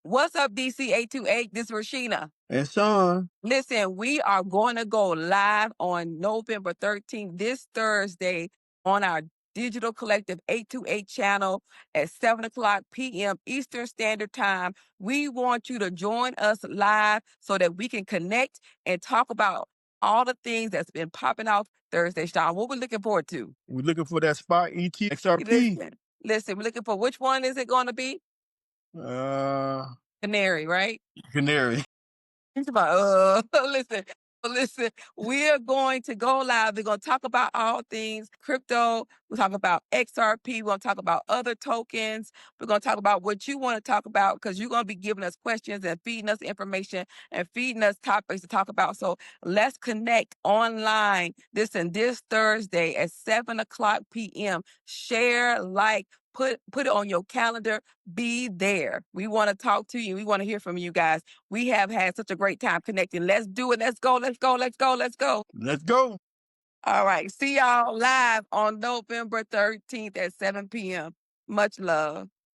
What's up, DC828? This is Rashina. And Sean. Listen, we are going to go live on November 13th, this Thursday, on our Digital Collective 828 channel at 7 o'clock p.m. Eastern Standard Time. We want you to join us live so that we can connect and talk about all the things that's been popping off Thursday, Sean. What we're looking forward to? We're looking for that spot ET XRP. Listen, we're looking for which one is it going to be? Canary, right? Canary. It's about, listen, we're going to go live. We're going to talk about all things crypto. We'll talk about XRP. We're going to talk about other tokens. We're going to talk about what you want to talk about because you're going to be giving us questions and feeding us information and feeding us topics to talk about. So let's connect online this Thursday at 7 o'clock p.m. Share, like, put it on your calendar. Be there. We want to talk to you. We want to hear from you guys. We have had such a great time connecting. Let's do it. Let's go. Let's go. Let's go. Let's go. Let's go. All right. See y'all live on November 13th at 7 p.m. Much love.